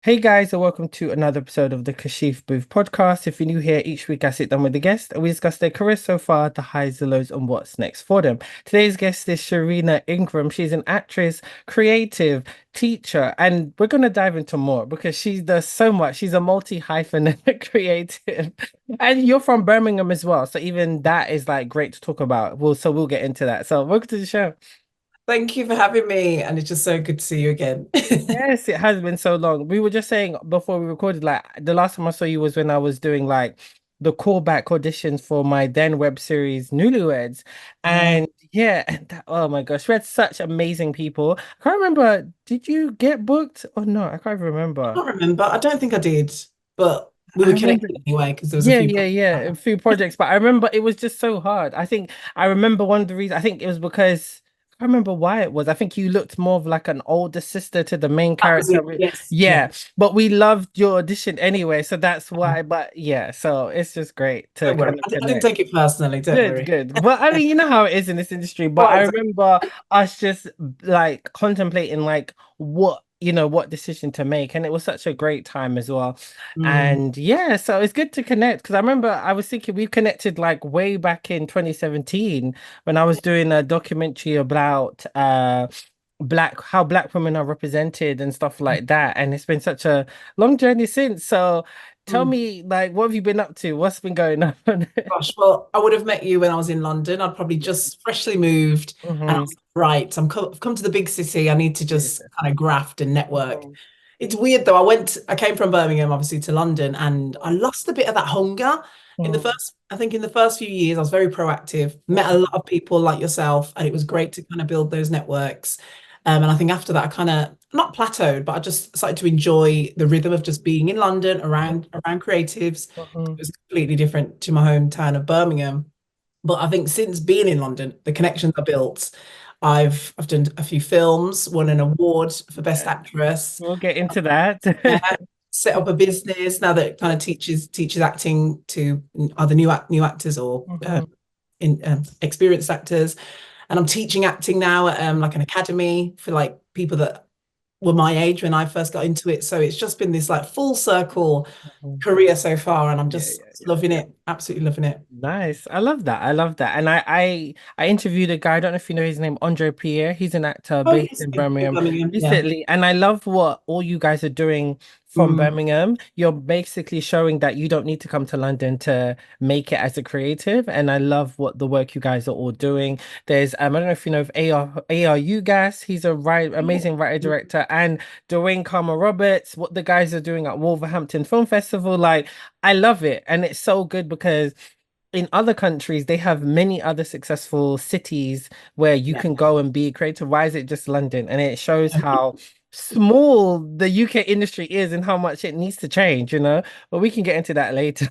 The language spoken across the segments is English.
Hey guys, and welcome to another episode of the Kashif Booth podcast. If you're new here, each week I sit down with the guest and we discuss their career so far, the highs, the lows, and what's next for them. Today's guest is Shireenah Ingram. She's an actress, creative, teacher, and we're going to dive into more because she does so much. She's a multi-hyphen creative. And you're from Birmingham as well. So even that is like great to talk about. So we'll get into that. So welcome to the show. Thank you for having me, and it's just so good to see you again. Yes, it has been so long. We were just saying before we recorded, like the last time I saw you was when I was doing like the callback auditions for my then web series Newlyweds. Oh, And yeah, and oh my gosh, we had such amazing people. I can't remember, did you get booked or not? I can't I remember. can't remember. I don't think I did, but we I were remember, connected anyway because there was a yeah, few. yeah, yeah, a few projects, but I remember it was just so hard. I remember one of the reasons, I think it was because I remember why it was. I think you looked more of like an older sister to the main That was character. it. Yes, yeah. Yeah, but we loved your audition anyway, so that's why. But yeah, so it's just great to Don't worry. kind of I didn't connect. take it personally. Don't Good, worry. good. But I mean, you know how it is in this industry. But Quite I exactly. remember us just like contemplating like what decision to make. And it was such a great time as well. Mm. And yeah, so it's good to connect because I remember I was thinking we connected like way back in 2017 when I was doing a documentary about how black women are represented and stuff like that. And it's been such a long journey since. So tell Mm. me, like, what have you been up to? What's been going on? Gosh, well, I would have met you when I was in London. I'd probably just freshly moved, and I Hmm. was like, right. I've come to the big city. I need to just Yeah. kind of graft and network. Mhm. It's weird though. I came from Birmingham, obviously, to London, and I lost a bit of that hunger Mhm. I think in the first few years, I was very proactive, met a Mhm. lot of people like yourself, and it was great to kind of build those networks. And I think after that, I kind of not plateaued, but I just started to enjoy the rhythm of just being in London around creatives. It Mhm. was completely different to my hometown of Birmingham. But I think since being in London, the connections I built, I've done a few films, won an award for Best Yeah. Actress. We'll get into that. Yeah, set up a business now that kind of teaches acting to either new actors or Mhm. in experienced actors. And I'm teaching acting now at like an academy for like people that were my age when I first got into it. So it's just been this like full circle Mhm. career so far, and I'm Yeah, just yeah, yeah. loving it, absolutely loving it. Nice. I love that. I love that. And I interviewed a guy, I don't know if you know his name, Andre Pierre. He's an actor Oh based yes, in in Birmingham Birmingham, yeah. recently. And I love what all you guys are doing from Mm. Birmingham. You're basically showing that you don't need to come to London to make it as a creative. And I love what the work you guys are all doing. There's I don't know if you know of ARU Gas. He's a amazing writer director, and Dwayne Karma Roberts, what the guys are doing at Wolverhampton Film Festival. Like I love it. And it's so good because in other countries, they have many other successful cities where you Yeah. can go and be creative. Why is it just London? And it shows how small the UK industry is and how much it needs to change, you know? But we can get into that later.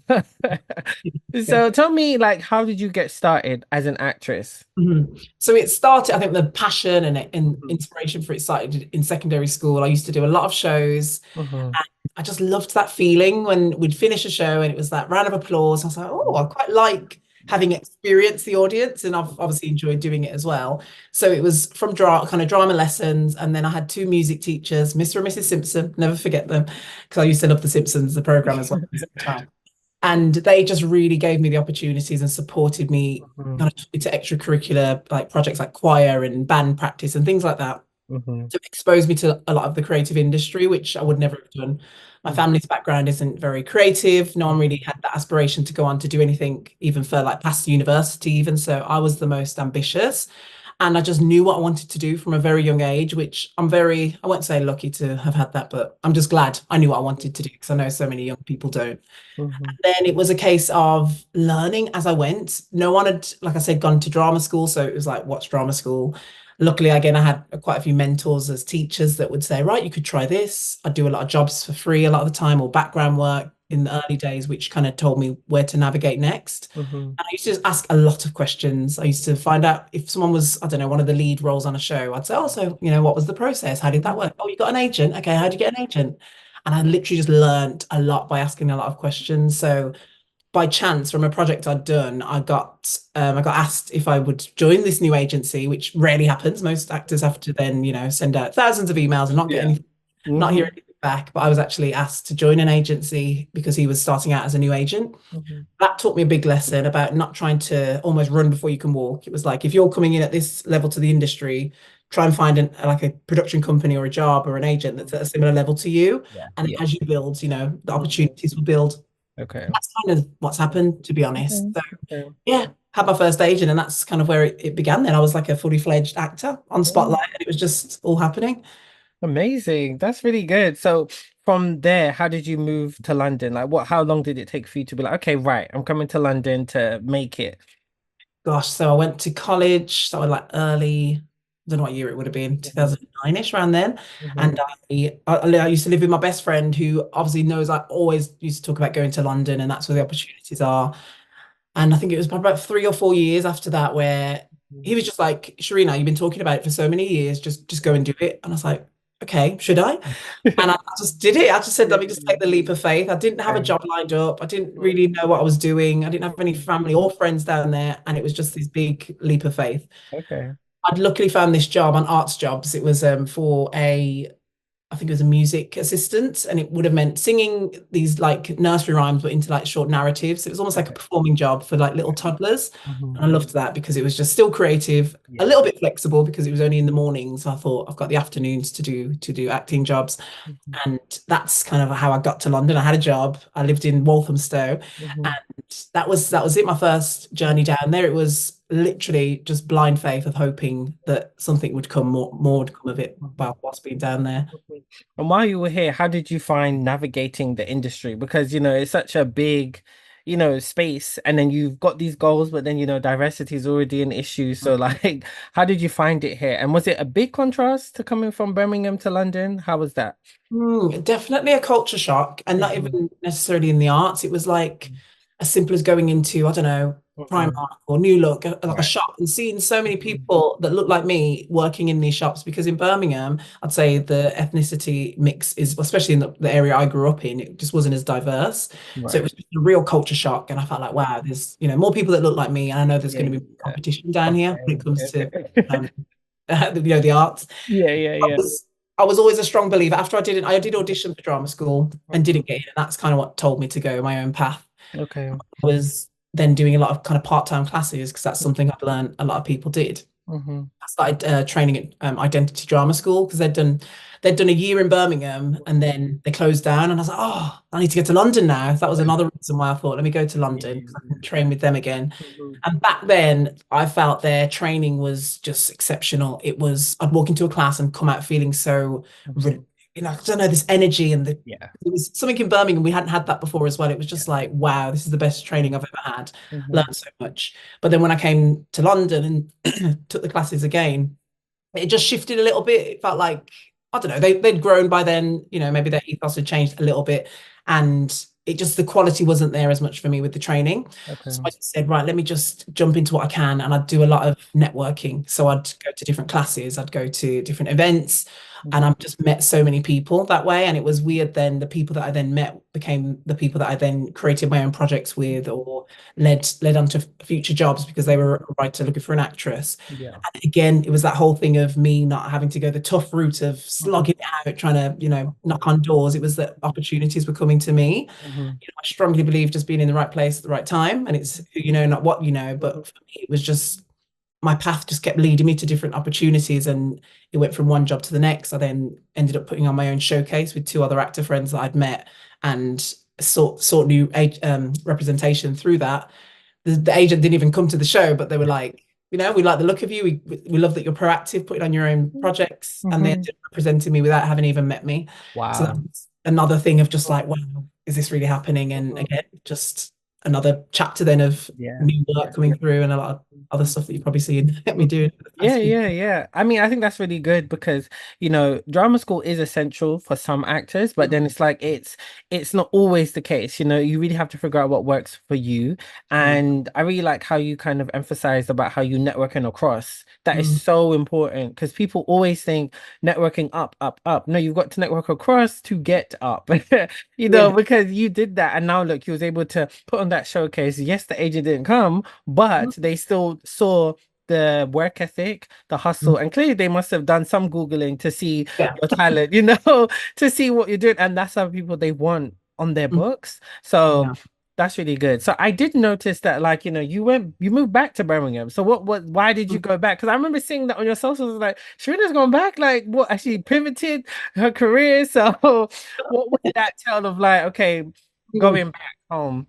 Yeah. So tell me, like, how did you get started as an actress? Mhm. So it started, I think the passion and Mhm. inspiration for it started in secondary school. I used to do a lot of shows. Mhm. And I just loved that feeling when we'd finish a show and it was that round of applause. I was like, oh, I quite like having experienced the audience, and I've obviously enjoyed doing it as well. So it was from kind of drama lessons, and then I had two music teachers, Mr. and Mrs. Simpson, never forget them, because I used to love The Simpsons, the program as well at the same time. And they just really gave me the opportunities and supported me Mhm. kind of into extracurricular like projects like choir and band practice and things like that Mhm. to expose me to a lot of the creative industry, which I would never have done. My Mhm. family's background isn't very creative. No one really Mhm. had that aspiration to go on to do anything, even for like past university, even. So I was the most ambitious. And I just knew what I wanted to do from a very young age, which I won't say lucky to have had that, but I'm just glad I knew what I wanted to do because I know so many young people don't. Mhm. Then it was a case of learning as I went. No one had, like I said, gone to drama school. So it was like, what's drama school? Luckily, again, I had quite a few mentors as teachers that would say, right, you could try this. I'd do a lot of jobs for free a lot of the time or background work in the early days, which kind of told me where to navigate next. Mhm. And I used to just ask a lot of questions. I used to find out if someone was, I don't know, one of the lead roles on a show. I'd say, oh, so, what was the process? How did that Mhm. work? Oh, you got an agent. Okay, how would you get an agent? And I literally just learned a lot by asking a lot of questions. So by chance, from a project I'd done, I got asked if I would join this new agency, which rarely happens. Most actors have to then, send out thousands of emails and not get Yeah. anything, not hear Mhm. anything back, but I was actually asked to join an agency because he was starting out as a new agent. Mhm. That taught me a big lesson about not trying to almost run before you can walk. It was like, if you're coming in at this level to the industry, try and find like a production company or a job or an agent that's at a similar level to you. Yeah, And yeah. as you build, the Mhm. opportunities will build. Okay. That's kind of what's happened, to be honest. Okay. So Okay. yeah, had my first agent, and that's kind of where it began. Then I was like a fully fledged actor on Mm. Spotlight, and it was just all happening. Amazing. That's really good. So from there, how did you move to London? Like how long did it take for you to be like, okay, right, I'm coming to London to make it? Gosh, so I went to college, so I like early, I don't know what year it would have been, Mhm. 2009-ish around then. Mhm. And I used to live with my best friend who obviously knows I always used to talk about going to London and that's where the opportunities are. And I think it was probably about 3 or 4 years after that where he was just like, Shireenah, you've been talking about it for so many years, just go and do it. And I was like, okay, should I? And I just did it. I just said, let me just take the leap of faith. I didn't have a Okay. job lined up. I didn't really know what I was doing. I didn't have any family or friends down there. And it was just this big leap of faith. Okay. I'd luckily found this job on Arts Jobs. It was for I think it was a music assistant, and it would have meant singing these like nursery rhymes, but into like short narratives. It was almost like a Okay. performing job for like little toddlers. Mhm. And I loved that because it was just still creative, a Yeah. little bit flexible because it was only in the mornings. So I thought I've got the afternoons to do acting jobs. Mhm. And that's kind of how I got to London. I had a job. I lived in Walthamstow, Mhm. and that was it. My first journey down there. It was literally just blind faith of hoping that something would come more would come of it Mhm. whilst being down there. Mhm. And while you were here, how did you find navigating the industry? Because, it's such a big, space, and then you've got these goals, but then, diversity is already an issue. So, like, how did you find it here? And was it a big contrast to coming from Birmingham to London? How was that? Definitely a culture shock, and not Mhm. even necessarily in the arts. It was like as simple as going into, I don't know, Mhm. Primark or New Look, like a Right. shop, and seeing so many Mhm. people that look like me working in these shops. Because in Birmingham, I'd say the ethnicity mix is, especially in the area I grew up in, it just wasn't as diverse. So it Right. was just a real culture shock, and I felt like, wow, there's more people that look like me, and I know there's Yeah. going to be Yeah. competition down here when Okay. it comes to Okay. um, the arts. Yeah, yeah, I yeah. was I was always a strong believer. After I did audition for drama school and Mhm. didn't get in, and that's kind of what told me to go my own path. Okay. I was then doing a lot of kind of part-time classes because that's something I've learned a lot of people did. Mhm. I started training at Identity Drama School because they'd done a year in Birmingham and Mhm. then they closed down, and I was like, oh, I need to get to London now. That was Yeah. another reason why I thought, let me go to Yeah, London yeah, because I yeah. can train with them again. Mhm. And back then, I felt their training was just exceptional. I'd walk into a class and come out feeling so, Mhm. I don't know, this energy Yeah. it was something in Birmingham. We hadn't had that before as well. It was Yeah. just like, wow, this is the best training I've ever had. Mhm. Learned so much. But then when I came to London and took the classes again, it just shifted a little bit. It felt like, I don't know, they'd grown by then, maybe their ethos had changed a little bit. And the quality wasn't there as much for me with the training. So Okay. I just said, right, let me just jump into what I can. And I'd do a lot of networking. So I'd go to different classes, I'd go to different events, and Mhm. I've just met so many people that way. And it was weird then, the people that I then met became the people that I then created my own projects with or led on to future jobs because they were Mhm. a writer looking for an actress. Yeah. Again, it was that whole thing of me not having to go the tough route of Mhm. slogging it out, trying to, knock Mhm. on doors. It was that opportunities were coming to me. Mhm. I strongly believe just being in the right place at the right time, and it's who you know, not what you know. Mhm. But for me, it was just my path just kept leading me to different opportunities, and it went from one job to the next. I then ended up putting on my own showcase with two other actor friends that I'd met, and sought new representation through that. The agent didn't even come to the show, but they were like, we like the look of you. We love that you're proactive, putting on your own projects, and they Mhm. ended up representing me without having even met me. So Wow. that's another thing of just like, wow, Mhm. is this really happening? And Mhm. again, just another chapter then of Yeah. new work Yeah. coming through and a lot of other stuff that you've probably seen me doing for the Yeah, past few. yeah, yeah. I mean, I think that's really good because, drama school is essential for some actors, but then it's like it's not always the case. You really have to figure out what works for you. Yeah. And I really like how you kind of emphasized about how you networking across. That is Mm. so important because people always think networking up, up, up. No, you've got to network across to get up. Yeah. Because you did that and now look, you was able to put on that showcase. Yes, the agent didn't come, but they still saw the work ethic, the hustle, and clearly they must have done some Googling to see Yeah. your talent, to see what you're doing. And that's how people they want on their books. So Yeah. that's really good. So I did notice that, like, you moved back to Birmingham. So why did you go back? Because I remember seeing that on your socials, like, Sharina's gone back, like, what, actually pivoted her career. So what was that tell of, like, okay, Mm. going back home?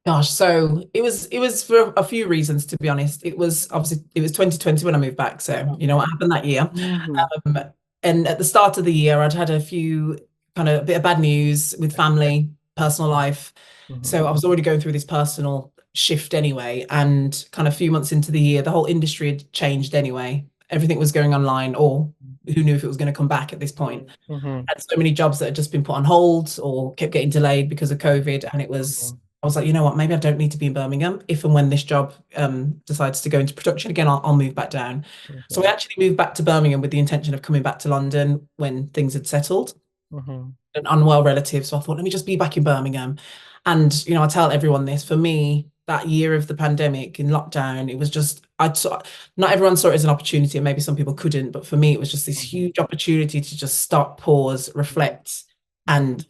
Gosh, so it was for a few reasons, to be honest. It was obviously it was 2020 when I moved back. So you know what happened that year. Hmm. Um, and at the start of the year, I'd had a few kind of a bit of bad news with family, personal life. Hmm. So I was already going through this personal shift anyway. And kind of a few months into the year, the whole industry had changed anyway. Everything was going online, or who knew if it was going to come back at this point. Hmm. Had so many jobs that had just been put on hold or kept getting delayed because of COVID. And I was like, you know what, maybe I don't need to be in Birmingham. If and when this job decides to go into production again, I'll move back down. So I Hmm. actually moved back to Birmingham with the intention of coming back to London when things had settled. Hmm. An unwell relative. So I thought, let me just be back in Birmingham. And, I tell everyone this, for me, that year of the pandemic in lockdown, it was just, not everyone saw it as an opportunity, and maybe some people couldn't, but for me, it was just this Hmm. huge opportunity to just stop, pause, reflect, and,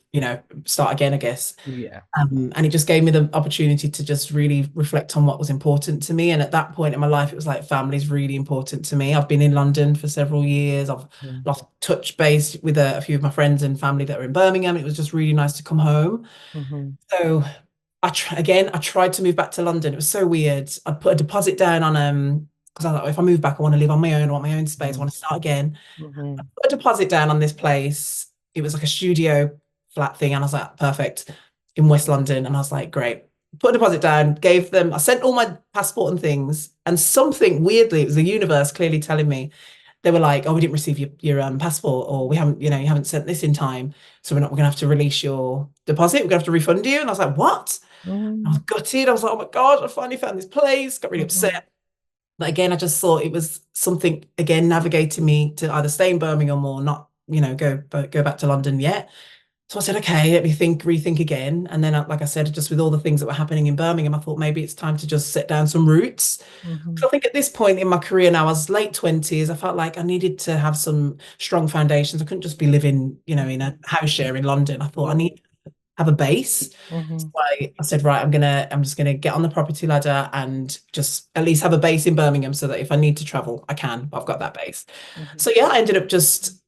start again, I guess. Yeah. And it just gave me the opportunity to just really reflect on what was important to me. And at that point in my life, it was like family is really important to me. I've been in London for several years. I've Hmm. lost touch base with a few of my friends and family that are in Birmingham. It was just really nice to come home. Hmm. So I tried to move back to London. It was so weird. I'd put a deposit down on because I thought if I move back, I want to live on my own. I want my own space. I want to start again. Hmm. Put a deposit down on this place. It was like a studio flat thing, and I was like, perfect, in West London. And I was like, great. Put a deposit down, gave them, I sent all my passport and things, and something weirdly, it was the universe clearly telling me. They were like, oh, we didn't receive your passport, or we haven't, you haven't sent this in time. So we're gonna have to release your deposit. We're gonna have to refund you. And I was like, what? I was Hmm. gutted. I was like, oh my God, I finally found this place. Got really Hmm. upset. But again, I just thought it was something again navigating me to either stay in Birmingham or not, go back to London yet. So I said, okay, let me rethink again. And then, like I said, just with all the things that were happening in Birmingham, I thought maybe it's time to just set down some roots. Hmm. So I think at this point in my career now, I was late 20s. I felt like I needed to have some strong foundations. I couldn't just be living, in a house share in London. I thought I need to have a base. So Hmm. I said, right, I'm just gonna get on the property ladder and just at least have a base in Birmingham so that if I need to travel, I can. I've got that base. Hmm. So yeah, I ended up just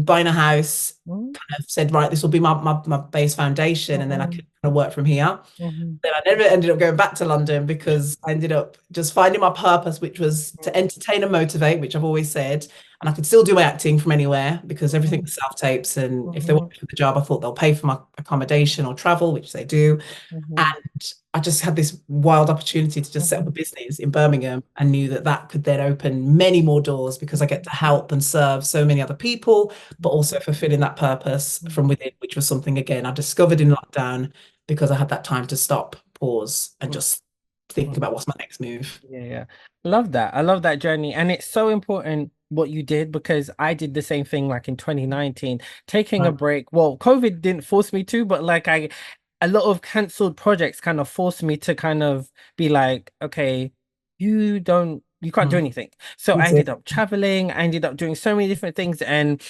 buying a house, Hmm. kind of said, right, this will be my base foundation, and then I Hmm. can kind of work from here. Hmm. Then I never ended up going back to London because I ended up just finding my purpose, which was to entertain and motivate, which I've always said. And I could still do my acting from anywhere because everything was self-tapes. And if they want Hmm. me for the job, I thought they'll pay for my accommodation or travel, which they do. Hmm. And I just had this wild opportunity to just set up a Hmm. business in Birmingham and knew that that could then open many more doors because I get to help and serve so many other people, but also fulfilling that purpose from within, which was something, again, I discovered in lockdown because I had that time to stop, pause, and just think about what's my next move. Yeah, yeah. Love that. I love that journey. And it's so important what you did because I did the same thing like in 2019, taking a Right. break. Well, COVID didn't force me to, but like a lot of cancelled projects kind of forced me to kind of be like, okay, you can't do Mm. anything. So I That's ended it. up traveling. I ended up doing so many different things. And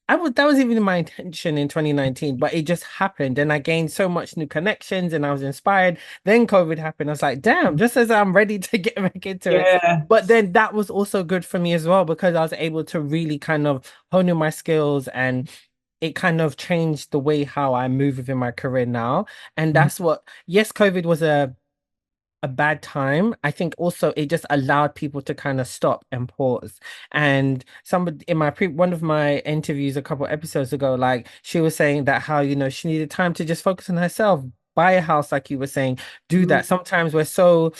that was even my intention in 2019, but it just happened and I gained so much new connections and I was inspired. Then COVID happened. I was like, damn, just as I'm ready to get back into it. Yeah. But then that was also good for me as well because I was able to really kind of hone in my skills and it kind of changed the way how I move within my career now. And Mhm. that's what, yes, COVID was a bad time. I think also it just allowed people to kind of stop and pause. And somebody in my one of my interviews a couple episodes ago, like she was saying that how, she needed time to just focus on herself, buy a house, like you were saying, do Mhm. that. Sometimes we're so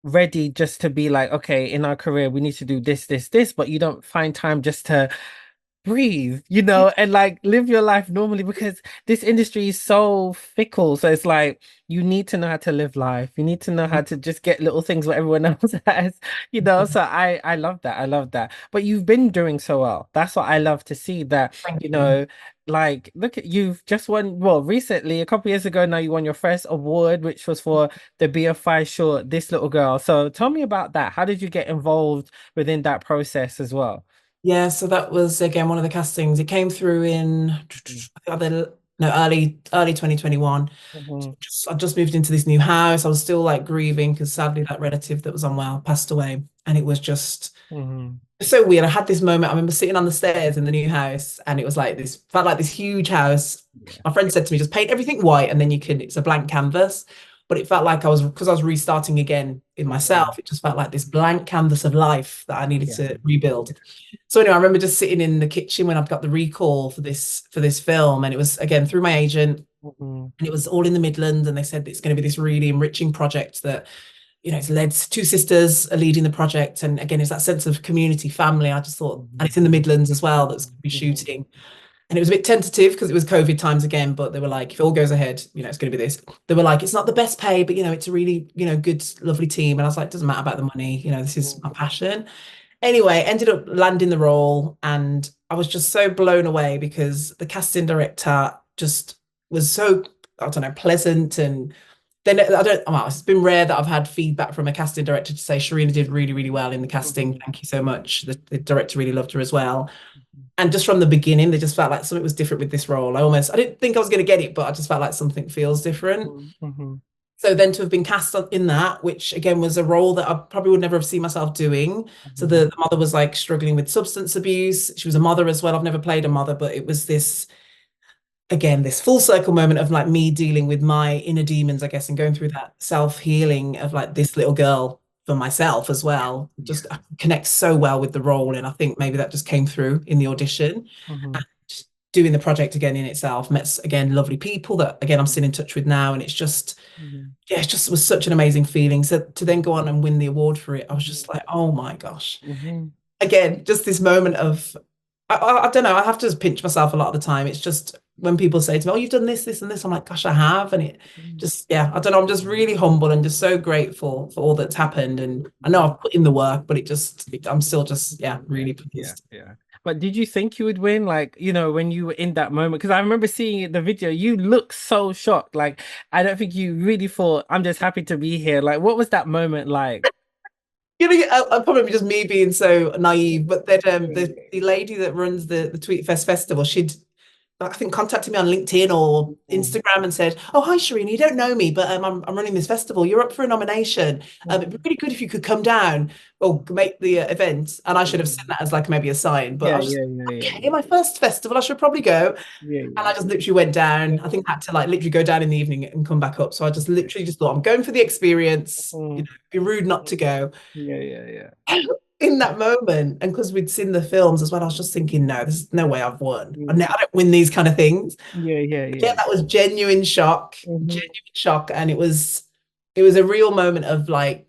ready just to be like, okay, in our career, we need to do this, this, this, but you don't find time just to breathe, and like live your life normally because this industry is so fickle. So it's like you need to know how to live life. You need to know how to just get little things what everyone else has. So I love that. I love that. But you've been doing so well. That's what I love to see that, Thank you you. know, like, look at you've just won, well, recently, a couple years ago now, you won your first award, which was for the BFI short, This Little Girl. So tell me about that. How did you get involved within that process as well? Yeah, so that was again one of the castings. It came through in no, early 2021. Mm-hmm. I just moved into this new house. I was still like grieving because sadly that relative that was unwell passed away. And it was just Mm-hmm. so weird. I had this moment. I remember sitting on the stairs in the new house, and it was like this, felt like this huge house. Yeah. My friend said to me, just paint everything white and then you can, it's a blank canvas. But it felt like I was, because I was restarting again in Mm-hmm. myself, it just felt like this blank canvas of life that I needed Yeah. to rebuild. So anyway, I remember just sitting in the kitchen when I've got the recall for this film, and it was again through my agent, Mm-hmm. and it was all in the Midlands, and they said it's going to be this really enriching project that it's led, two sisters are leading the project. And again, it's that sense of community, family. I just thought, and it's in the Midlands as well, that's going to be Mm-hmm. shooting. And it was a bit tentative because it was COVID times again, but they were like, if it all goes ahead, it's going to be this. They were like, it's not the best pay, but it's a really, good, lovely team. And I was like, doesn't matter about the money, this is my passion. Anyway, ended up landing the role, and I was just so blown away because the casting director just was so, I don't know, pleasant. And then I don't, well, it's been rare that I've had feedback from a casting director to say Shireenah did really, really well in the casting. Mm-hmm. Thank you so much. The director really loved her as well. And just from the beginning, they just felt like something was different with this role. I didn't think I was going to get it, but I just felt like something feels different. Mm-hmm. So then to have been cast in that, which again was a role that I probably would never have seen myself doing. So Mm-hmm. the mother was like struggling with substance abuse. She was a mother as well. I've never played a mother, but it was this, again, this full circle moment of like me dealing with my inner demons, I guess, and going through that self-healing of like this little girl for myself as well. Yeah. Just connects so well with the role. And I think maybe that just came through in the audition. Mm-hmm. And doing the project again in itself, met again lovely people that again I'm still in touch with now. And it's just, Mm-hmm. yeah, it just was such an amazing feeling. So to then go on and win the award for it, I was just like, oh my gosh. Mm-hmm. Again, just this moment of, I don't know, I have to just pinch myself a lot of the time. It's just when people say to me, oh, you've done this, this, and this, I'm like, gosh, I have. And it just, yeah, I don't know, I'm just really humble and just so grateful for all that's happened. And I know I've put in the work, but I'm still just, yeah, Yeah, really yeah, pleased. yeah. But did you think you would win? Like, when you were in that moment? Because I remember seeing the video, you look so shocked. Like, I don't think you really thought, I'm just happy to be here. Like, what was that moment like? Probably just me being so naive, but then Yeah. the lady that runs the Tweet Fest Festival, she'd I think contacted me on LinkedIn or Mm, Instagram and said, "Oh, hi, Shireen. You don't know me, but I'm running this festival. You're up for a nomination. It'd be mm, really good if you could come down or make the event." And I should have seen mm. that as like maybe a sign, but I Yeah, was just yeah, yeah, yeah, okay. yeah. My first festival, I should probably go. Yeah, And yeah. I just literally went down. I Yeah. think I had to like literally go down in the evening and come back up. So I just literally just thought, I'm going for the experience. Mm, It'd be rude not to go yeah, yeah, yeah. in that moment. And because we'd seen the films as well, I was just thinking, no, there's no way I've won. Mm, I don't win these kind of things. yeah, yeah, Yeah, yeah. that was Mhm, genuine shock. And it was a real moment of like,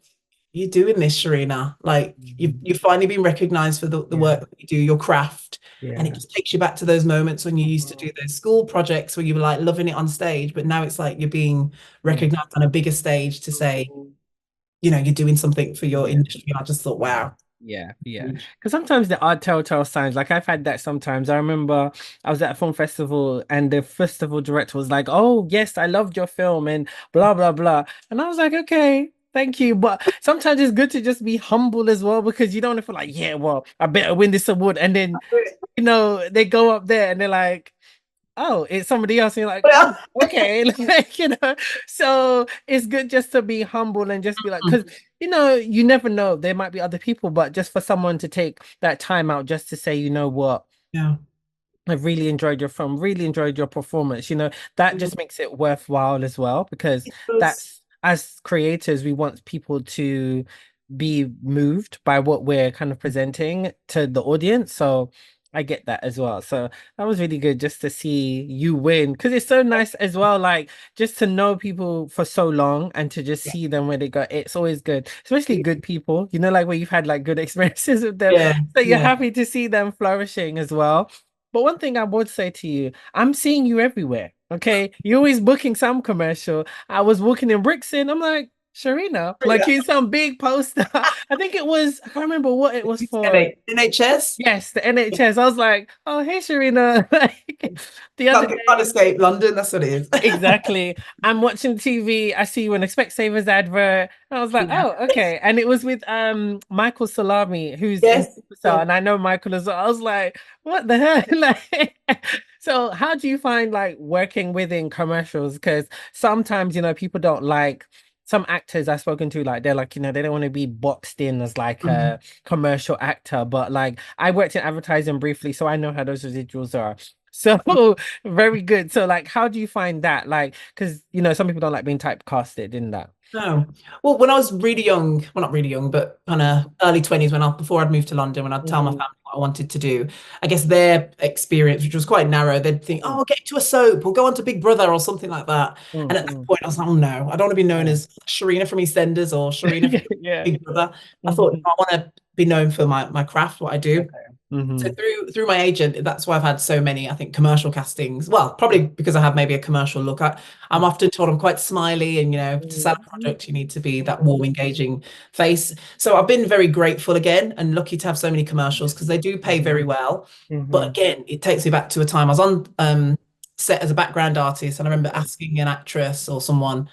you're doing this, Shireenah. Like mhm. you've finally been recognized for the Yeah, work that you do, your craft. And it yeah. just takes you back to those moments when you used to do Mhm, those school projects where you were like loving it on stage, but now it's like you're being yeah. recognized on a bigger stage to say, Mhm. you're doing something for your Yeah. industry. And I just thought, wow. Yeah, yeah. Because sometimes there are telltale signs. Like I've had that sometimes. I remember I was at a film festival and the festival director was like, "Oh, yes, I loved your film," and blah blah blah. And I was like, "Okay, thank you." But sometimes it's good to just be humble as well because you don't want to feel like, "Yeah, well, I better win this award." And then, they go up there and they're like, oh, it's somebody else. And you're like, oh, Well, okay. Like, so it's good just to be humble and just be like, because, you never know. There might be other people, but just for someone to take that time out just to say, you know what, yeah. I really enjoyed your film, really enjoyed your performance, that Mm, just makes it worthwhile as well, because it was, that's, as creators, we want people to be moved by what we're kind of presenting to the audience. So I get that as well. So that was really good just to see you win because it's so nice as well. Like just to know people for so long and to just yeah. see them where they go. It's always good, especially good people, like where you've had like good experiences with them. Yeah. So you're Yeah. happy to see them flourishing as well. But one thing I would say to you, I'm seeing you everywhere. Okay. You're always booking some commercial. I was walking in Brixton. I'm like, Shireenah, like Yeah. in some big poster. I think it was, I can't remember what it was for. NHS. Yes, the NHS. I was like, oh, hey, Shireenah. Like the other Can't day. escape London. That's what it is. Exactly. I'm watching TV. I see you an Specsavers advert. And I was like, Yeah. oh, okay. And it was with Michael Salami, who's in Yes. Supercell, Yeah. and I know Michael as well. I was like, what the hell? Like, so how do you find like working within commercials? Because sometimes, people don't like some actors I've spoken to, like they're like, they don't want to be boxed in as like Mhm. a commercial actor. But like I worked in advertising briefly, so I know how those residuals are. So very good. So like how do you find that? Like, because some people don't like being typecasted in that. No. Well, when I was really young, well, not really young, but kind Mhm, of early 20s before I'd moved to London, when I'd tell my mhm, family what I wanted to do, I guess their experience, which was quite narrow, they'd think, mhm, oh, get into a soap or go on to Big Brother or something like that. And at that mhm. point, I was like, oh, no, I don't want to be known Yeah. as Sharina from EastEnders or Sharina from Yeah. Big Brother. I thought, no, Mhm. I want to be known for my craft, what I do. Okay. So Mhm. through my agent, that's why I've had so many, I think, commercial castings. Well, probably because I have maybe a commercial look. I'm often told I'm quite smiley, and to sell a Mhm. product, you need to be that Mhm. warm, engaging face. So I've been very grateful again and lucky to have so many commercials because they do pay very Mhm. well. But Mhm. again, it takes me back to a time I was on set as a background artist, and I remember Okay. asking an actress or someone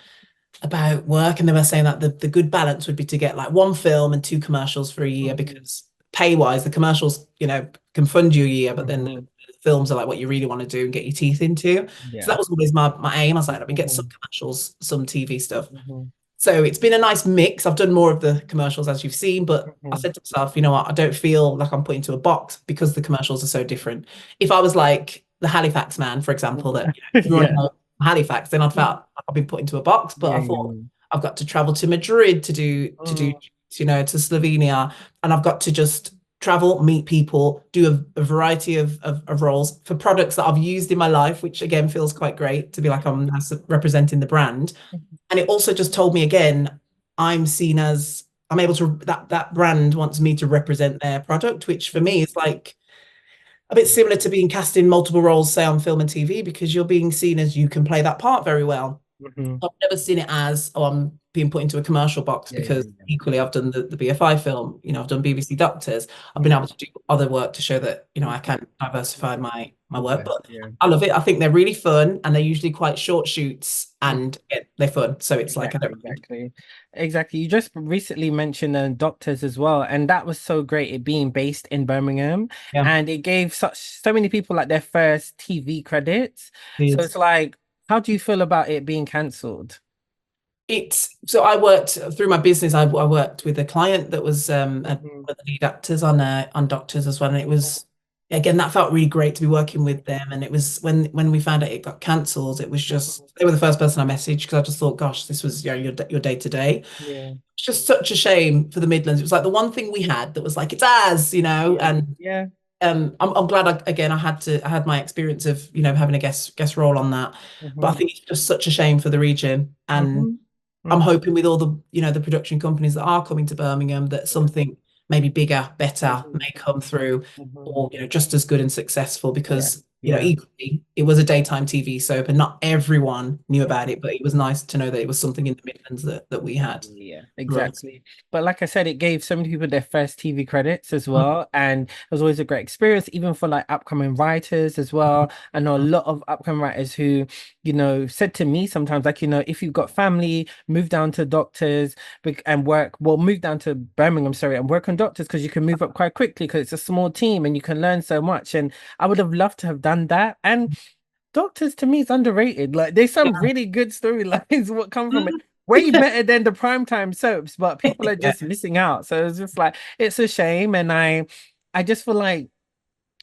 about work, and they were saying that the good balance would be to get like one film and two commercials for a year Mhm. because pay wise, the commercials, can fund you a year, but then the Mhm. films are like what you really want to do and get your teeth into. So Yeah. that was always my aim. I was like, let me get some Mhm. commercials, some TV stuff. Mhm. So it's been a nice mix. I've done more of the commercials as you've seen, but I Mhm. said to myself, you know what, I don't feel like I'm put into a box because the commercials are so different. If I was like the Halifax man, for example, Mhm. that everyone Yeah. knows Halifax, then I'd felt like I've been put into a box. But Yeah. I Yeah. thought I've got to travel to Madrid to do Mhm. to Slovenia, and I've got to just travel, meet people, do a variety of roles for products that I've used in my life, which again feels quite great to be like I'm representing the brand. And it also just told me again, I'm able to that brand wants me to represent their product, which for me is like a bit similar to being cast in multiple roles, say on film and TV, because you're being seen as you can play that part very well. Mhm. I've never seen it as, oh, I'm being put into a commercial box Yeah. Yeah. because equally I've done the BFI film, I've done BBC Doctors. I've been able Mhm. to do other work to show that, I Mhm. can diversify my work. Yeah. But Yeah. I love it. I think they're really fun and they're usually quite short shoots Mhm. and yeah, they're fun. So it's like I Exactly, don't mind. exactly. Exactly. You just recently mentioned doctors as well, and that was so great, it being based in Birmingham, Yeah, and it gave so many people like their first TV credits. it So is. it's like, how do you feel about it being cancelled? It's so I worked through my business. I worked with a client that was one Mhm, of the lead actors on Doctors as well, and it was again that felt really great to be working with them. And it was when we found out it got cancelled, it was mhm. just they were the first person I messaged because I just thought, gosh, this was your day to day. Yeah, It's just such a shame for the Midlands. It was like the one thing we had that was like it's ours, yeah, and yeah. I'm glad again I had my experience of having a guest role on that, but I Mhm, think it's just such a shame for the region and. mhm, I'm mhm. hoping with all the production companies that are coming to Birmingham that Yeah. something maybe bigger, better Mhm, may come through, mhm. or just as good and successful Yeah, because yeah. equally it was a daytime TV soap and not everyone knew about Mhm. it, but it was nice to know that it was something in the Midlands that we had Yeah, for us. exactly. But like I said, it gave so many people their first TV credits as Mm, well. And it was always a great experience, even for like upcoming writers as well. I know a lot of upcoming writers who, said to me sometimes, like, if you've got family, move down to Doctors and work, well, move down to Birmingham, sorry, and work on Doctors because you can move up quite quickly because it's a small team and you can learn so much. And I would have loved to have done that. And Doctors to me is underrated. Like there's some yeah. really good storylines what come from it. Mm. Way better than the primetime soaps, but people are Yeah. just missing out. So it's just like it's a shame. And I just feel like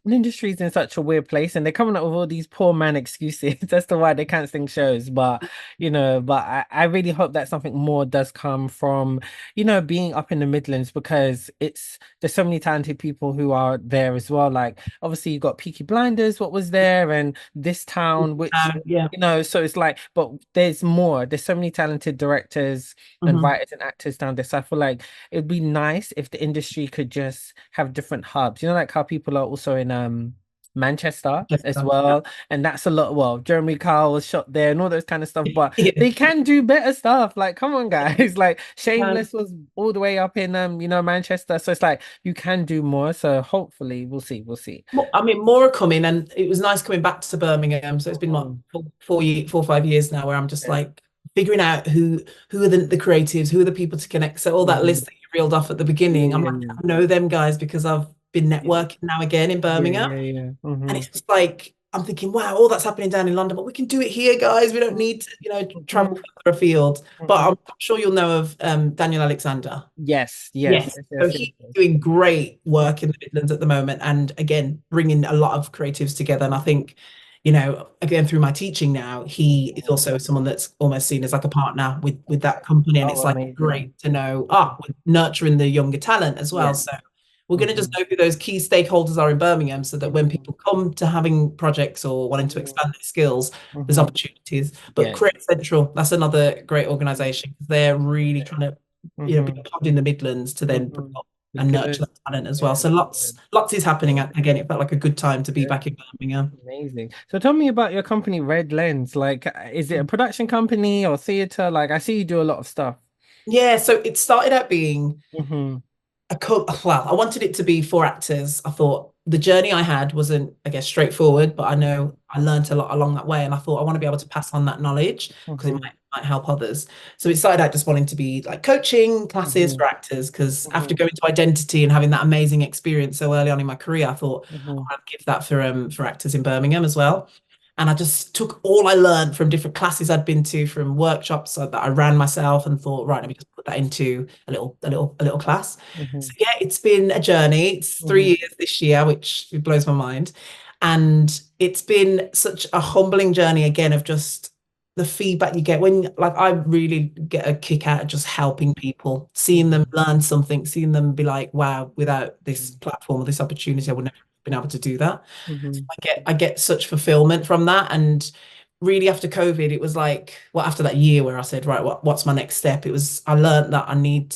the industry's in such a weird place and they're coming up with all these poor man excuses as to why they can't sing shows. But I really hope that something more does come from, being up in the Midlands because there's so many talented people who are there as well. Like obviously you got Peaky Blinders, what was there, and this town, which Yeah. so it's like, but there's more. There's so many talented directors and Mhm. writers and actors down there. So I feel like it'd be nice if the industry could just have different hubs. Like how people are also in Manchester Just, as well. And that's a lot. Well, Jeremy Kyle was shot there and all those kind of stuff, but yeah. they can do better stuff. Like, come on, guys. Like Um, Shameless was all the way up in Manchester. So it's like you can do more. So hopefully we'll see. We'll see. I mean, more are coming, and it was nice coming back to Birmingham. So it's been what Mhm. 4 or 5 years now, where I'm just Yeah. like figuring out who are the creatives, who are the people to connect. So all that Mhm. list that you reeled off at the beginning, I'm like, Yeah. I know them guys because I've been Yeah. networking now again in Yeah. Birmingham, Yeah. Yeah. and Hmm. it's just like I'm thinking, wow, all that's happening down in London, but we can do it here, guys. We don't need to, travel Hmm. further afield. But Hmm. I'm sure you'll know of Daniel Alexander. Yes. Yes. Yes. Yes. So Yes. Yes. he's Yes. doing great Mhm. work in the Midlands at the moment, and again, bringing a lot of creatives together. And I think, again, through my teaching now, he is Mhm. also someone that's almost seen as like a partner with that company. And Oh, it's like amazing. great to know, with nurturing the younger talent as well. Yeah. So we're going to just Hmm. know who those key stakeholders are in Birmingham so that when Hmm. people come to having projects or wanting to Hmm. expand their skills, there's Hmm. opportunities. But Yeah. Create Central, that's another great organization because they're really trying to be Hmm. a pod in the Midlands to then bring Hmm. up and nurture Good. that talent as well. Yeah. So lots is happening. Again, it felt like a good time to be Good. back in Birmingham. Amazing. So tell me about your company, Red Lens. Like, is it a production company or theater? Like, I see you do a lot of stuff. Yeah, so it started out being Hmm. well, I wanted it to be for actors. I thought the journey I had wasn't, I guess, straightforward, but I know I learned a lot along that way. And I thought I want to be able to pass on that knowledge because it Hmm. might help others. So it started out just wanting to be like coaching classes Hmm. for actors because after Hmm. going to identity and having that amazing experience so early on in my career, I thought I Hmm. want to give that for actors in Birmingham as well. And I just took all I learned from different classes I'd been to, from workshops that I ran myself, and thought, right, let me just put that into a little class. Hmm. So yeah, it's been a journey. It's three Hmm. years this year, which blows my mind. And it's been such a humbling journey again of just the feedback you get when, like, I really get a kick out of just helping people, seeing them Hmm. learn something, seeing them be like, wow, without this platform or this opportunity, I would never have been able to do that. So Hmm. I get such fulfillment from that. And really after COVID, it was like, well, after that year where I said, right, what's my next step? It was, I learned that I need,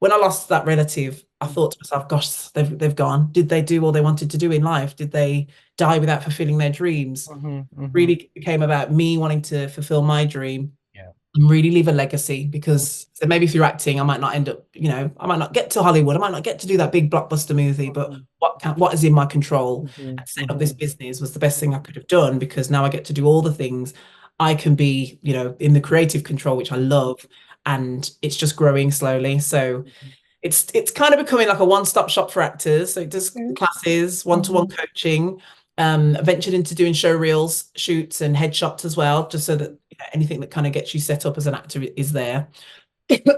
when I lost that relative, I thought to myself, gosh, they've gone. Did they do all they wanted to do in life? Did they die without fulfilling their dreams? Hmm. Hmm. Really became about me wanting to fulfill my dream Yeah. and really leave a legacy, because so maybe through acting I might not end up, I might not get to Hollywood, I might not get to do that big blockbuster movie, but Hmm. what is in my control, Hmm. and set up this Hmm. business was the best thing I could have done, because now I get to do all the things I can be, in the creative control, which I love, and it's just growing slowly. So it's kind of becoming like a one-stop shop for actors. So it does Hmm. classes, one-to-one Hmm. coaching, ventured into doing show reels, shoots, and headshots as well, just so that anything that kind of gets you set up as an actor is there.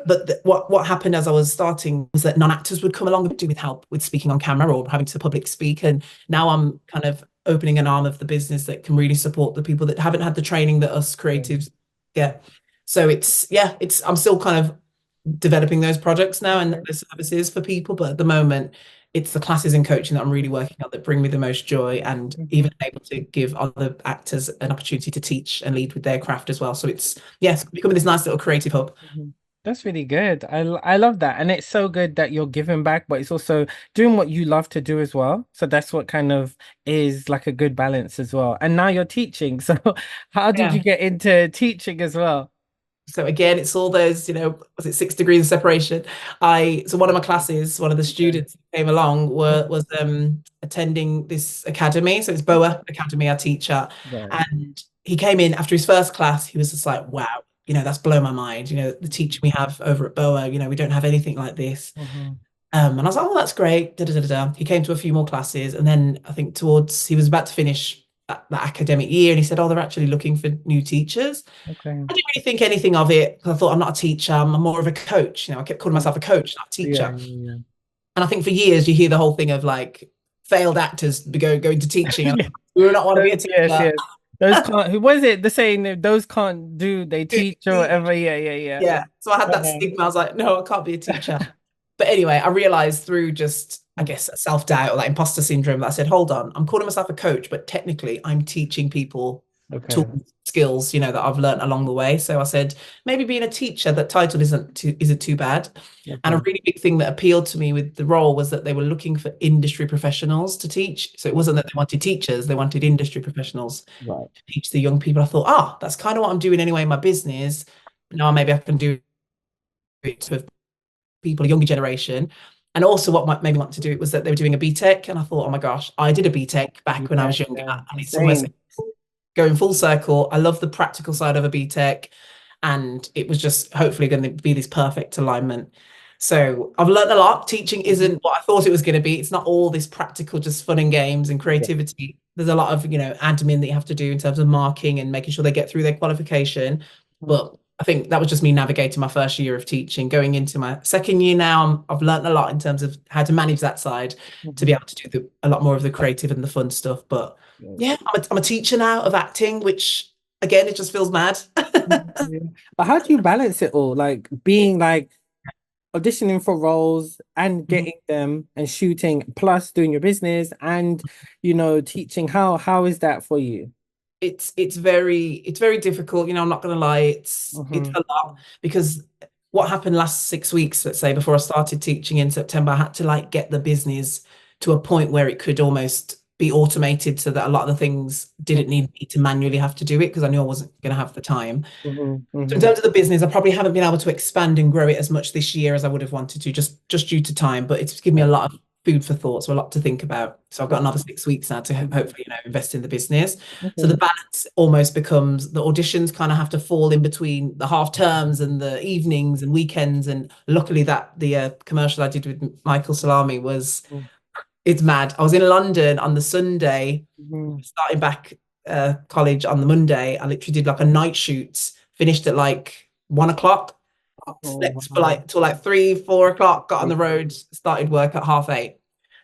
But what happened as I was starting was that non-actors would come along and do with help with speaking on camera or having to public speak. And now I'm kind of opening an arm of the business that can really support the people that haven't had the training that us creatives get. So I'm still kind of developing those projects now and Okay. those services for people. But at the moment, it's the classes and coaching that I'm really working on that bring me the most joy, and even Mhm. able to give other actors an opportunity to teach and lead with their craft as well. So it's, yes, becoming this nice little creative hub. Mhm. That's really good. I love that. And it's so good that you're giving back, but it's also doing what you love to do as well. So that's what kind of is like a good balance as well. And now you're teaching. So how did you Yeah. get into teaching as well? So again, it's all those, was it 6 degrees of separation? So one of my classes, one of the Okay. students who came along Mhm. was attending this academy. So it's BOA Academy I teach at. Right. And he came in after his first class, he was just like, wow, that's blown my mind. The teaching we have over at BOA, we don't have anything like this. Mhm. And I was like, oh, that's great. Da, da, da, da. He came to a few more classes. And then I think he was about to finish that academic year. And he said, oh, they're actually looking for new teachers. Okay. I didn't really think anything of it because I thought, I'm not a teacher. I'm more of a coach. I kept calling Mhm. myself a coach, not a Yeah, teacher. yeah, And I think for years you hear the whole thing of like failed actors go into teaching, and yeah. we do not want to be a Yes, teacher. yes. Those can't, who was it? The saying that those can't do, they Do teach or teach. whatever. Yeah, yeah, yeah. Yeah. So I had that Uh-huh. stigma. I was like, no, I can't be a teacher. But anyway, I realized through just, I guess, self-doubt or that imposter syndrome that I said, hold on, I'm calling myself a coach, but technically I'm teaching people Okay. tools, skills, that I've learned along the way. So I said, maybe being a teacher, that title isn't too bad. And a Okay. really big thing that appealed to me with the role was that they were looking for industry professionals to teach. So it wasn't that they wanted teachers, they wanted industry professionals Right. to teach the young people. I thought, that's kind of what I'm doing anyway in my business. Now maybe I can do it with people, a younger generation. And also what made me want to do it was that they were doing a BTEC. And I thought, oh my gosh, I did a BTEC back when I Yeah. was younger. And it's almost Same. going full circle. I love the practical side of a BTEC, and it was just hopefully going to be this perfect alignment. So I've learned a lot. Teaching Mhm. isn't what I thought it was going to be. It's not all this practical, just fun and games and Yeah. creativity. There's a lot of, admin that you have to do in terms of marking and making sure they get through their qualification. Mhm. But I think that was just me navigating my first year of teaching. Going into my second year now, I've learned a lot in terms of how to manage that side to be Mhm. able to do a lot more of the creative and the fun stuff. But Yeah. yeah, I'm a teacher now of acting, which again, it just feels mad. Yeah. But how do you balance it all? Like being like auditioning for roles and getting them and shooting, plus doing your business and teaching. How is that for you? It's very difficult. I'm not gonna lie, it's Hmm. a lot because what happened last 6 weeks, let's say, before I started teaching in September, I had to like get the business to a point where it could almost be automated so that a lot of the things didn't need me to manually have to do it because I knew I wasn't gonna have the time. Hmm. So in Hmm. terms of the business, I probably haven't been able to expand and grow it as much this year as I would have wanted to, just due to time. But it's given me a lot of food for thought, so a lot to think about. So I've got another 6 weeks now to hopefully, invest in the business. So the Okay. balance almost becomes the auditions kind of have to fall in between the half terms and the evenings and weekends. And luckily that the commercial I did with Michael Salami was it's mad. I was in London on the Sunday, Mhm. starting back college on the Monday. I literally did like a night shoot, finished at like 1 o'clock, Oh, slept for wow. like till like 3, 4 o'clock, got on Yeah. the road, started work at 8:30.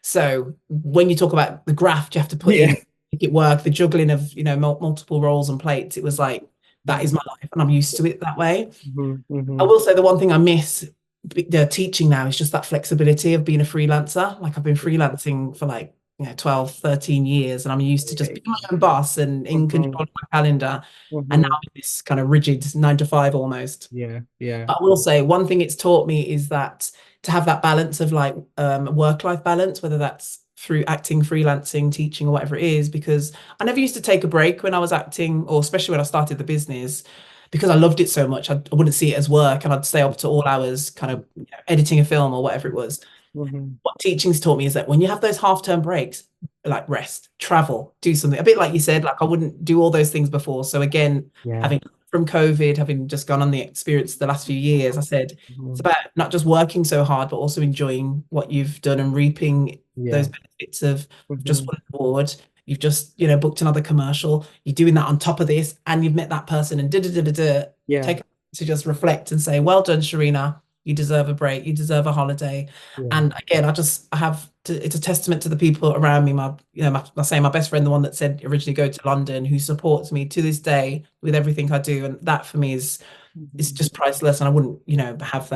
So when you talk about the graft you have to put in, Yeah. make it work, the juggling of multiple roles and plates, it was like that is my life, and I'm used to it that way. Hmm. I Hmm. will say the one thing I miss the teaching now is just that flexibility of being a freelancer. Like I've been freelancing for like 12, 13 years, and I'm used to just being my own boss and in Hmm. control of my calendar. And now Hmm. I'm in this kind of rigid 9 to 5 almost. Yeah. Yeah. But I will say one thing it's taught me is that to have that balance of like work-life balance, whether that's through acting, freelancing, teaching, or whatever it is, because I never used to take a break when I was acting, or especially when I started the business, because I loved it so much. I wouldn't see it as work, and I'd stay up to all hours, kind of editing a film or whatever it was. Hmm. What teaching's taught me is that when you have those half-term breaks, like rest, travel, do something, a bit like you said, like I wouldn't do all those things before. So again, Yeah. having from COVID, having just gone on the experience the last few years, I said it's Mhm. about not just working so hard, but also enjoying what you've done and reaping those Yeah. benefits of just Hmm. one board. You've just, booked another commercial. You're doing that on top of this, and you've met that person, and da da da da da. Yeah. Take to just reflect and say, "Well done, Shireenah. You deserve a break. You deserve a holiday." Yeah. And again, I have to, it's a testament to the people around me. I say my best friend, the one that said originally go to London, who supports me to this day with everything I do. And that for me is Mhm. just priceless. And I wouldn't, have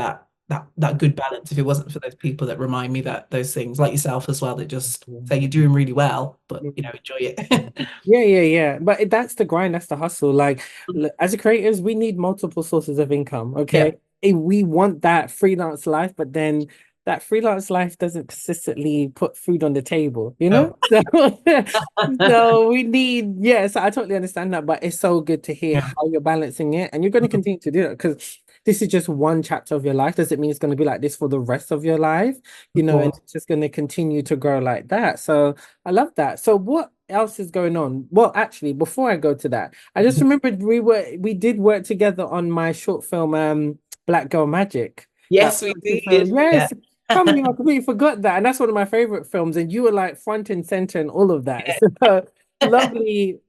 that good balance if it wasn't for those people that remind me that those things, like yourself as well, that just say you're doing really well, but Yeah. enjoy it. Yeah, yeah, yeah. But that's the grind, that's the hustle. Like, as a creators, we need multiple sources of income. Yeah. Okay. We want that freelance life, but then that freelance life doesn't consistently put food on the table, you know? No. So, so we need, yes, I totally understand that, but it's so good to hear Yeah. how you're balancing it. And you're going to continue to do it because this is just one chapter of your life. Does it mean it's going to be like this for the rest of your life? Of And course. it's just going to continue to grow like that. So, I love that. So what else is going on? Well, actually, before I go to that, I just remembered we did work together on my short film, Black Girl Magic. That Yes, we did. film. Yeah. Yes. Can't believe I completely forgot that. And that's one of my favorite films. And you were like front and center and all of that. So lovely,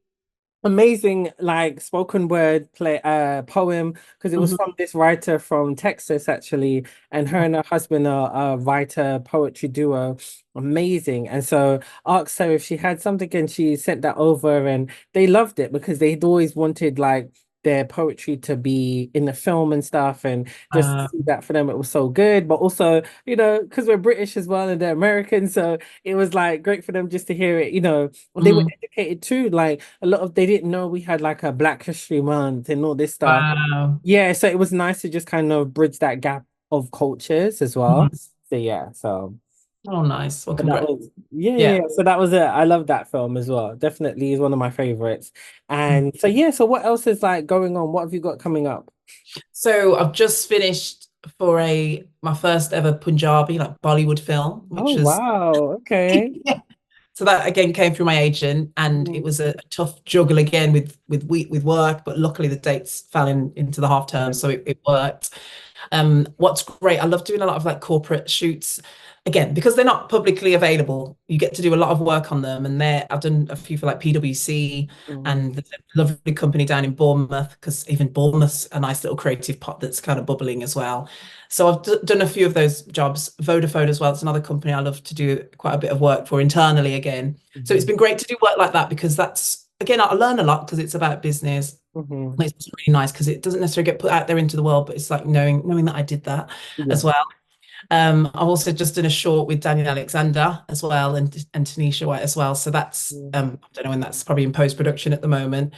amazing like spoken word play poem because it was Mhm. from this writer from Texas actually, and her and her husband are a writer poetry duo, amazing. And so asked her if she had something and she sent that over, and they loved it because they'd always wanted like their poetry to be in the film and stuff, and just to see Um, that for them it was so good. But also, because we're British as well and they're American, so it was like great for them just to hear it. They were mm, educated too. Like a lot of they didn't know we had like a Black History Month and all this stuff. wow. Yeah, so it was nice to just kind of bridge that gap of cultures as well. Mhm. So yeah, so Oh, nice. Well, but that congrats. was yeah, yeah, Yeah. yeah. So that was it. I love that film as well. Definitely is one of my favorites. Mm. And so yeah, so what else is like going on? What have you got coming up? So I've just finished for a my first ever Punjabi like Bollywood film, Oh which was wow, okay. so that again came through my agent, and it Mhm. was a tough juggle again with work, but luckily the dates fell into the half term, so it worked. What's great, I love doing a lot of like corporate shoots. Again, because they're not publicly available, you get to do a lot of work on them. And I've done a few for like PwC Mhm. and there's a lovely company down in Bournemouth, because even Bournemouth's a nice little creative pot that's kind of bubbling as well. So I've done a few of those jobs. Vodafone as well. It's another company I love to do quite a bit of work for internally again. So it's Mhm. been great to do work like that, because that's again, I learn a lot because it's about business. Mhm. It's really nice because it doesn't necessarily get put out there into the world, but it's like knowing that I did that Yeah. as well. I've also just done a short with Daniel Alexander as well, and Tanisha White as well. So that's Yeah. I don't know when that's probably in post production at the moment.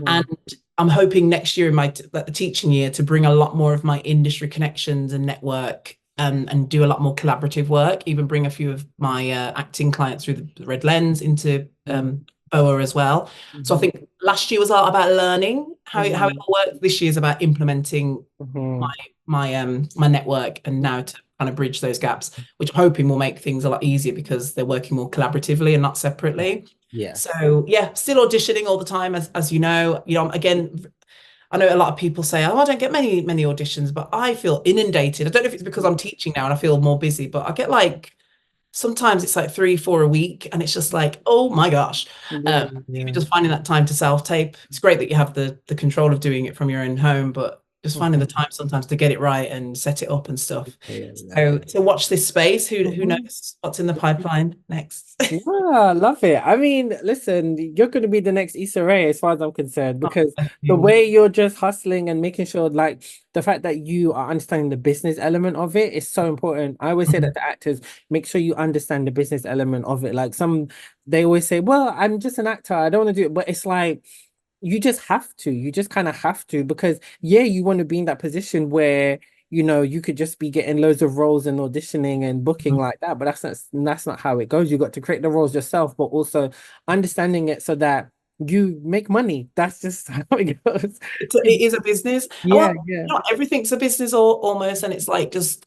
And Mhm. I'm hoping next year in like the teaching year to bring a lot more of my industry connections and network. And do a lot more collaborative work, even bring a few of my acting clients through the Red Lens into Mhm. BOA as well. So I Mhm. think last year was a lot about learning how it Mhm. all works. This year is about implementing my Mhm. my network, and now to kind of bridge those gaps, which I'm hoping will make things a lot easier because they're working more collaboratively and not Yeah. separately. Yes. So yeah, still auditioning all the time, as you know. Again, I know a lot of people say, "Oh, I don't get many auditions," but I feel inundated. I don't know if it's because I'm teaching now and I feel more busy, but I get like sometimes it's like 3, 4 a week, and it's just like, oh my gosh. Yeah. Even Yeah. just finding that time to self-tape. It's great that you have the control of doing it from your own home, but just finding the Mhm. time sometimes to get it right and set it up and stuff. Yeah. Yeah. So watch this space. Who Mhm. knows what's in the pipeline next? Yeah, love it. I mean, listen, you're going to be the next Issa Rae as far as I'm concerned, Oh, because thank the you. way you're just hustling and making sure, like, the fact that you are understanding the business element of it is so important. I always say that Mhm. to actors, make sure you understand the business element of it. Like, they always say, well, I'm just an actor, I don't want to do it. But it's like, you just have to. You just kind of have to, because yeah, you want to be in that position where you could just be getting loads of roles and auditioning and booking like that, but that's not how it goes. You got to create the roles yourself, but also understanding it so that you make money. That's just how it goes. It is a business. And Yeah, well, yeah. not everything's a business, or almost, and it's like just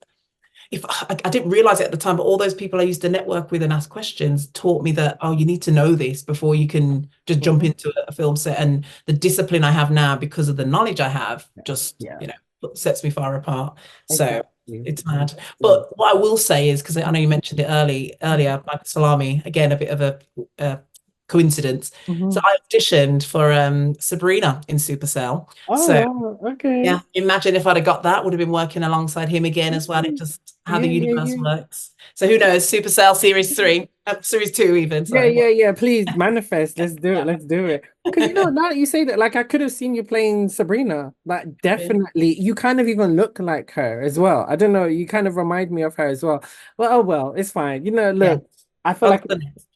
if I didn't realize it at the time, but all those people I used to network with and ask questions taught me that, oh, you need to know this before you can just jump Mhm. into a film set. And the discipline I have now, because of the knowledge I have, Yeah, just, yeah, sets me far apart. So exactly. it's mad. Yeah. But what I will say is, because I know you mentioned it earlier, Michael Salami, again, a bit of a coincidence. So Mhm. I auditioned for Sabrina in Supercell. Oh So wow, okay. yeah, imagine if I'd have got that, would have been working alongside him again as well. It Mhm. just how Yeah, the yeah, universe yeah. works. So who knows? Supercell Series 3, Series 2 even. Yeah, Sorry. yeah, yeah. Please manifest. Let's do it. Yeah. Let's do it. Because now that you say that, like I could have seen you playing Sabrina. Like definitely, you kind of even look like her as well. I don't know. You kind of remind me of her as well. Well, oh well, it's fine. Yeah. Look, I feel On like to the next.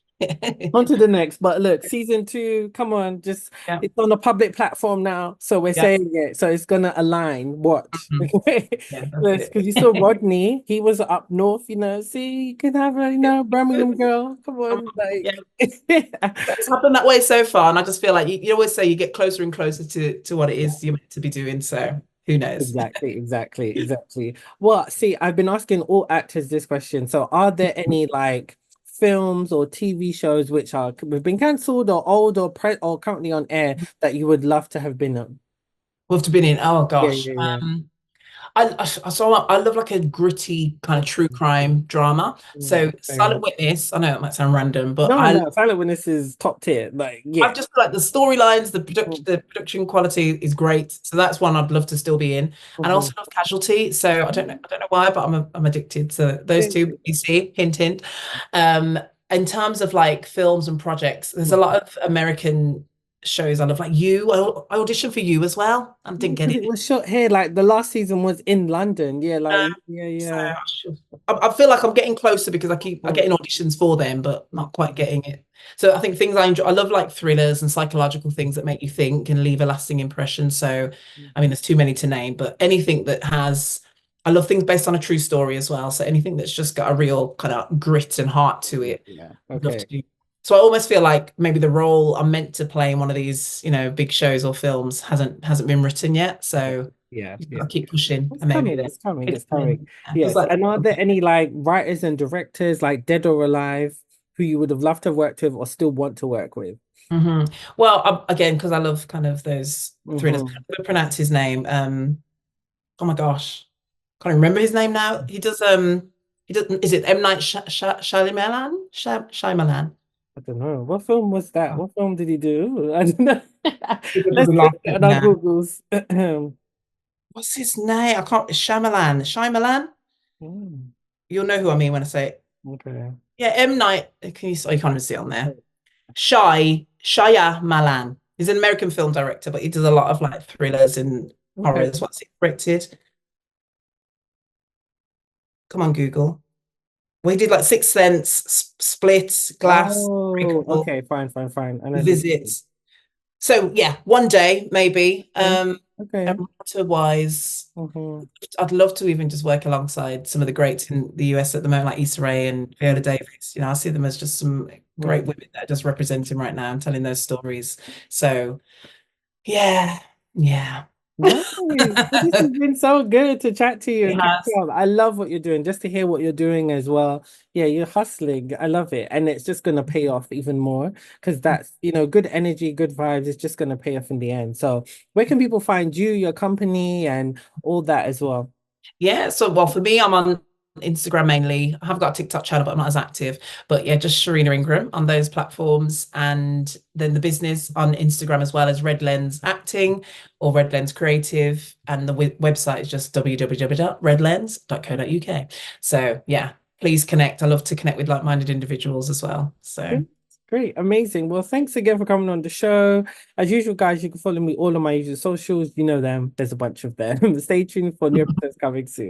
on to the next. But look, season two, come on, just Yeah. it's on a public platform now, so we're Yeah. saying it. So it's gonna align. Watch, Mhm. okay? Yeah, that's Yes, because you saw it. Rodney, he was up north. See, you can have a Birmingham girl. Come on, Yeah. like. It's happened that way so far. And I just feel like you always say you get closer and closer to what it is you're meant to be doing. So who knows? Exactly, exactly, exactly. Well, see, I've been asking all actors this question. So, are there any like films or TV shows which have been cancelled or old or currently on air that you would love to have been on? We've to been in. Oh Yeah, gosh. yeah, yeah. I love like a gritty kind of true Mhm. crime drama. So Same. Silent Witness, I know it might sound random, but No, no, Silent Witness is top tier. Like, I've yeah. just feel like the storylines, Mhm. the production quality is great. So that's one I'd love to still be in. And I Mhm. also love Casualty. So I don't know why, but I'm addicted to those Yeah, two. You see, hint hint. Um, in terms of like films and projects, there's a yeah. lot of American. shows I love, like You. I auditioned for You as well and didn't get Because it. it was shot here, like the last season was in London. Yeah, like yeah, So yeah. I feel like I'm getting closer because I Mhm. get in auditions for them, but not quite getting it. So I think things I enjoy, I love like thrillers and psychological things that make you think and leave a lasting impression. So, I mean, there's too many to name, but anything that has, I love things based on a true story as well. So anything that's just got a real kind of grit and heart to it, Yeah. I'd love to Okay. do. So I almost feel like maybe the role I'm meant to play in one of these, big shows or films hasn't been written yet. So Yeah, you've yeah. got to keep pushing, It's and maybe coming, then it's coming, it's it's coming. coming. Yeah, just Yes. like And are there any like writers and directors, like dead or alive, who you would have loved to have worked with or still want to work with? Well, again, because I love kind of those thrillers. I Hmm. can't really pronounce his name. Oh my gosh, can't remember his name now. He does. Is it M Night Shyamalan? Shyamalan. I don't know. What film was that? What film did he do? I don't know. People will Let's be check laughing it at on me our now. Googles. What's his name? I can't. Shyamalan. Shyamalan. Hmm, You'll know who I mean when I say it. okay. Yeah, M Night. Can you? Oh, you can't even see it on there. Shyamalan. He's an American film director, but he does a lot of like thrillers and Okay. horrors. What's it directed? Come on, Google. We did like Sixth Sense, Split, Glass, Oh, Breakable, okay, fine, fine, fine. I The know who. Visit. So yeah, one day maybe. Okay. Okay. Writer wise, Hmm. I'd love to even just work alongside some of the greats in the US at the moment, like Issa Rae and Viola Davis. I see them as just some great women that are just representing right now and telling those stories. So yeah, yeah. Nice. Well, this has been so good to chat to you It and catch has. up. I love what you're doing, just to hear what you're doing as well. Yeah, you're hustling. I love it. And it's just gonna pay off even more because that's, good energy, good vibes. It's just gonna pay off in the end. So where can people find you, your company, and all that as well? Yeah, so well for me, I'm on Instagram mainly. I have got a TikTok channel, but I'm not as active. But yeah, just Shireenah Ingram on those platforms. And then the business on Instagram as well as Red Lens Acting or Red Lens Creative. And the website is just www.redlens.co.uk. So yeah, please connect. I love to connect with like-minded individuals as well. So Great, great, amazing. Well, thanks again for coming on the show. As usual, guys, you can follow me all on my usual socials. You know them. There's a bunch of them. Stay tuned for new episodes coming soon.